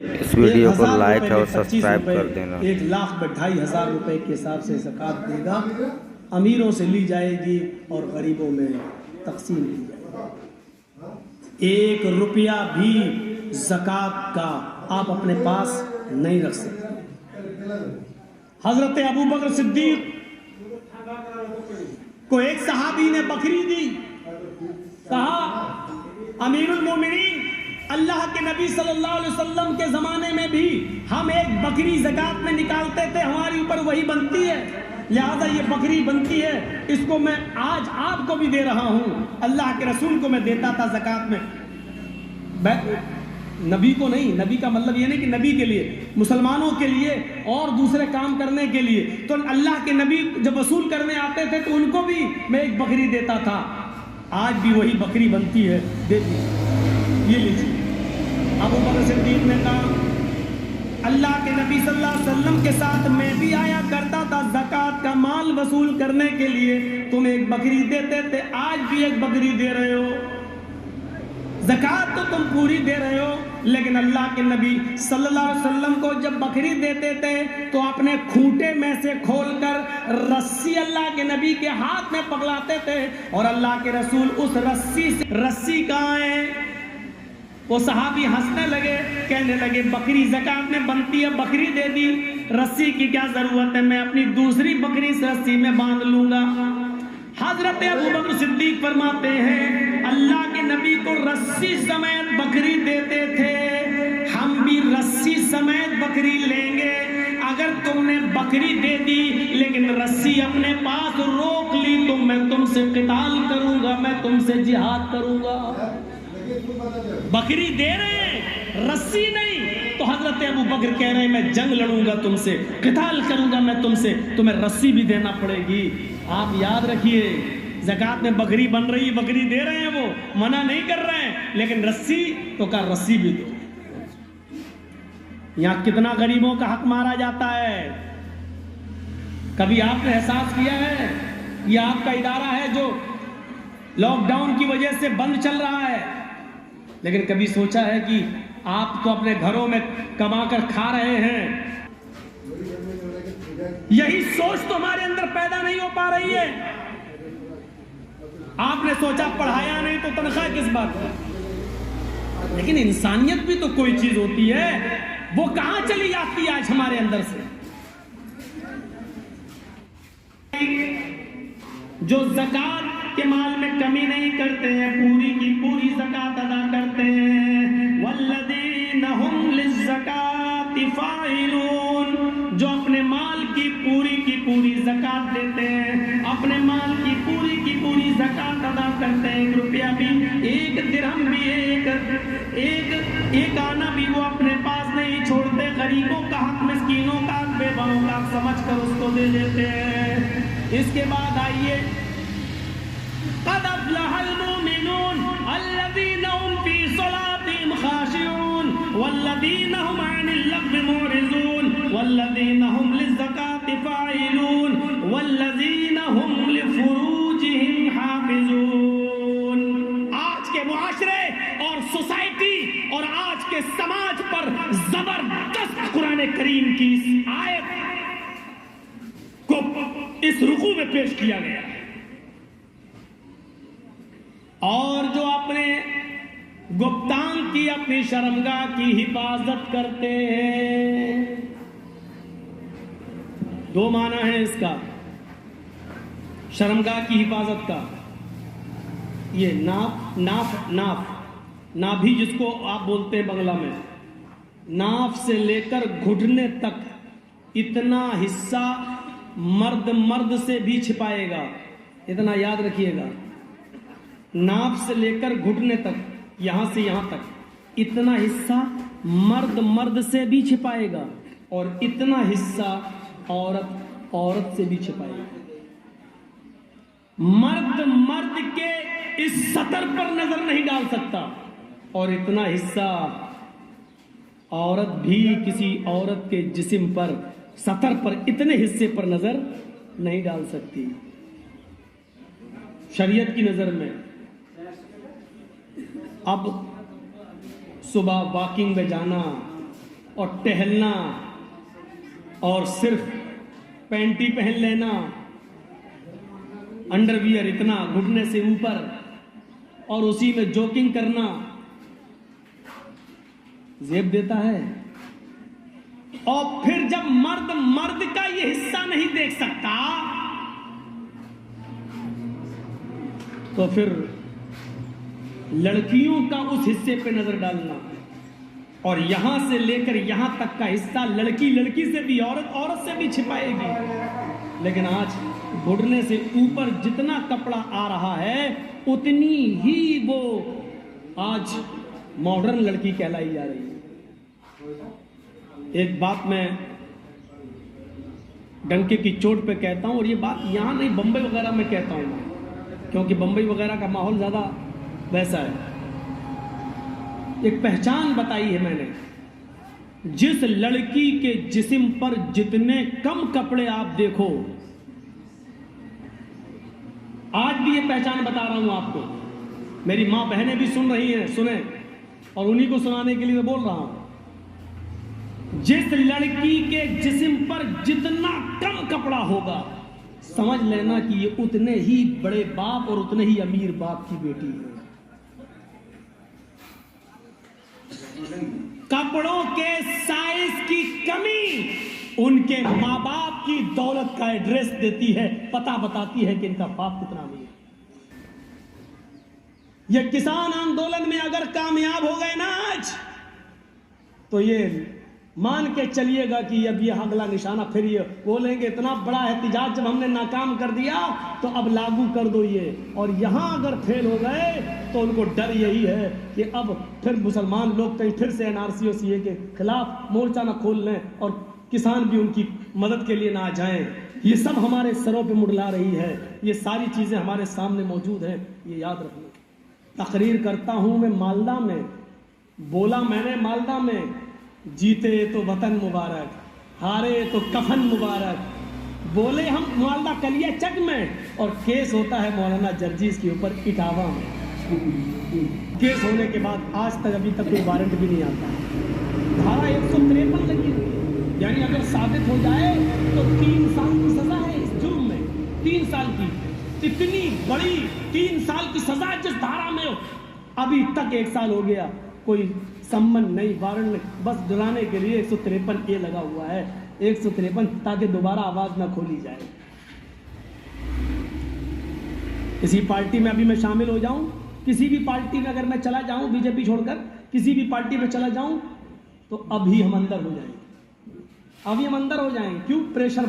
इस वीडियो को लाइक और सब्सक्राइब कर देना। 1,02,500 रुपए के हिसाब से ज़कात देगा, अमीरों से ली जाएगी और गरीबों में तकसीम की जाएगी। 1 रुपया भी ज़कात का आप अपने पास नहीं रख सकते। हजरत अबू बकर सिद्दीक को एक सहाबी ने बकरी दी, कहा अमीरुल मोमिनीन, अल्लाह के नबी सल्लल्लाहु अलैहि वसल्लम के ज़माने में भी हम एक बकरी ज़कात में निकालते थे, हमारे ऊपर वही बनती है, लिहाजा ये बकरी बनती है, इसको मैं आज आपको भी दे रहा हूँ। अल्लाह के रसूल को मैं देता था ज़कात में, नबी को नहीं। नबी का मतलब ये नहीं कि नबी के लिए, मुसलमानों के लिए और दूसरे काम करने के लिए। तो अल्लाह के नबी जब वसूल करने आते थे तो उनको भी मैं एक बकरी देता था। आज भी वही बकरी बनती है, देती, ये लीजिए। अबू बकर सिद्दीक ने कहा अल्लाह के नबी सल्लल्लाहु अलैहि वसल्लम के साथ मैं भी आया करता था ज़कात का माल वसूल करने के लिए, तुम एक बकरी देते थे, आज भी एक बकरी दे रहे हो। ज़कात तो तुम पूरी दे रहे हो, लेकिन अल्लाह के नबी सल्लल्लाहु अलैहि वसल्लम को जब बकरी देते थे तो अपने खूंटे में से खोलकर रस्सी अल्लाह के नबी के हाथ में पकड़ाते थे और अल्लाह के रसूल उस रस्सी से, रस्सी कहाँ है? वो सहाबी हंसने लगे, कहने लगे बकरी ज़कात में बनती है, बकरी दे दी, रस्सी की क्या जरूरत है, मैं अपनी दूसरी बकरी से रस्सी में बांध लूंगा। हजरत अबू बकर सिद्दीक फरमाते हैं अल्लाह के नबी को रस्सी समेत बकरी देते थे, हम भी रस्सी समेत बकरी लेंगे। अगर तुमने बकरी दे दी लेकिन रस्सी अपने पास रोक ली तो मैं तुमसे क़िताल करूंगा, मैं तुमसे जिहाद करूंगा। बकरी दे रहे हैं, रस्सी नहीं, तो हजरत अबू बकर कह रहे हैं मैं जंग लड़ूंगा तुमसे, क़िताल करूंगा मैं तुमसे, तुम्हें रस्सी भी देना पड़ेगी। आप याद रखिए, ज़कात में बकरी बन रही, बकरी दे रहे हैं, वो मना नहीं कर रहे हैं, लेकिन रस्सी तो का रस्सी भी दो। यहां कितना गरीबों का हक मारा जाता है, कभी आपने एहसास किया है? यह आपका इदारा है जो लॉकडाउन की वजह से बंद चल रहा है, लेकिन कभी सोचा है कि आप तो अपने घरों में कमाकर खा रहे हैं, यही सोच तो हमारे अंदर पैदा नहीं हो पा रही है। आपने सोचा पढ़ाया नहीं तो तनख्वाह किस बात की? लेकिन इंसानियत भी तो कोई चीज होती है, वो कहां चली जाती है आज हमारे अंदर से? जो ज़कात के माल में कमी नहीं करते हैं, पूरी की पूरी ज़कात अदा करते हैं। वल्लज़ीना हुम लिज़्ज़काति फ़ाइलून, जो अपने माल की पूरी ज़कात देते हैं, अपने माल की पूरी ज़कात अदा करते हैं। 1 रुपया भी, 1 दिरहम भी, एक आना भी वो अपने पास नहीं छोड़ते। गरीबों का हक, मिस्कीनों का हक, बेवाओं का हक समझ कर उसको दे देते हैं। इसके बाद आइए, क़द अफ़लहल मुमिनून अल्लज़ीना हुम फ़ी सलातिहिम ख़ाशिऊन वल्लज़ीना हुम अनिल लग़्वी मुअरिज़ून वल्लज़ीना हुम लिज़्ज़काति फ़ाइलून वल्लज़ीना हुम लिफ़ुरूजिहिम हाफ़िज़ून। आज के मुआशरे और सोसाइटी और आज के समाज पर जबरदस्त कुरान करीम की इस आयत को इस रुकू में पेश किया गया है। और जो अपने गुप्तांग की, अपनी शर्मगाह की हिफाजत करते हैं, 2 माना है इसका, शर्मगाह की हिफाजत का। ये नाभि जिसको आप बोलते हैं बंगला में, नाफ से लेकर घुटने तक इतना हिस्सा मर्द से भी छिपाएगा, इतना याद रखिएगा। नाभ से लेकर घुटने तक, यहां से यहां तक, इतना हिस्सा मर्द से भी छिपाएगा और इतना हिस्सा औरत से भी छिपाएगा। मर्द के इस सतर पर नजर नहीं डाल सकता और इतना हिस्सा औरत भी किसी औरत के जिस्म पर, सतर पर, इतने हिस्से पर नजर नहीं डाल सकती शरीयत की नजर में। अब सुबह वॉकिंग में जाना, और टहलना और सिर्फ पैंटी पहन लेना, अंडरवियर इतना घुटने से ऊपर, और उसी में जॉगिंग करना जेब देता है। और फिर जब मर्द का ये हिस्सा नहीं देख सकता तो फिर लड़कियों का उस हिस्से पे नजर डालना, और यहां से लेकर यहां तक का हिस्सा लड़की से भी, औरत से भी छिपाएगी। लेकिन आज घुटने से ऊपर जितना कपड़ा आ रहा है उतनी ही वो आज मॉडर्न लड़की कहलाई जा रही है। एक बात मैं डंके की चोट पे कहता हूं, और ये बात यहां नहीं बंबई वगैरह में कहता हूं, क्योंकि बंबई वगैरह का माहौल ज्यादा वैसा है। एक पहचान बताई है मैंने, जिस लड़की के जिस्म पर जितने कम कपड़े आप देखो, आज भी ये पहचान बता रहा हूं आपको, मेरी मां बहनें भी सुन रही हैं, सुने, और उन्हीं को सुनाने के लिए मैं बोल रहा हूं। जिस लड़की के जिस्म पर जितना कम कपड़ा होगा, समझ लेना कि ये उतने ही बड़े बाप और उतने ही अमीर बाप की बेटी है। कपड़ों के साइज की कमी उनके मां बाप की दौलत का एड्रेस देती है, पता बताती है कि इनका बाप कितना अमीर है। ये किसान आंदोलन में अगर कामयाब हो गए ना आज, तो ये मान के चलिएगा कि अब ये अगला निशाना फिर ये बोलेंगे, इतना बड़ा एहतिजाज जब हमने नाकाम कर दिया तो अब लागू कर दो ये। और यहां अगर फेल हो गए तो उनको डर यही है कि अब फिर मुसलमान लोग कहीं फिर से एनआरसी और सीए के खिलाफ मोर्चा ना खोल लें और किसान भी उनकी मदद के लिए ना आ जाएं। ये सब हमारे सरों पे मुड़ला रही है, ये सारी चीजें हमारे सामने मौजूद हैं, ये याद रखना। तकरीर करता हूं मैं मालदा में, बोला मैंने मालदा में, जीते तो वतन मुबारक, हारे तो कफन मुबारक, बोले हम मालदा कलिया चक में, और केस होता है मौलाना जर्जीज के ऊपर इटावा में। केस होने के बाद आज तक अभी तक कोई वारंट भी नहीं आता। धारा 153 लगी हुई है, यानी अगर साबित हो जाए तो 3 साल की सजा है इस जुर्म में, 3 साल की। इतनी बड़ी 3 साल की सजा जिस धारा में अभी तक 1 साल हो गया, कोई सम्मन नहीं, वारंट नहीं, बस डराने के लिए 153 ए लगा हुआ है, 153, ताकि दोबारा आवाज ना खोली जाए। किसी पार्टी में अभी मैं शामिल हो जाऊं, किसी भी पार्टी में अगर मैं चला जाऊं, बीजेपी छोड़कर किसी भी पार्टी में चला जाऊं, तो अभी हम अंदर हो जाएंगे, अभी हम अंदर हो जाएंगे। क्यों? प्रेशर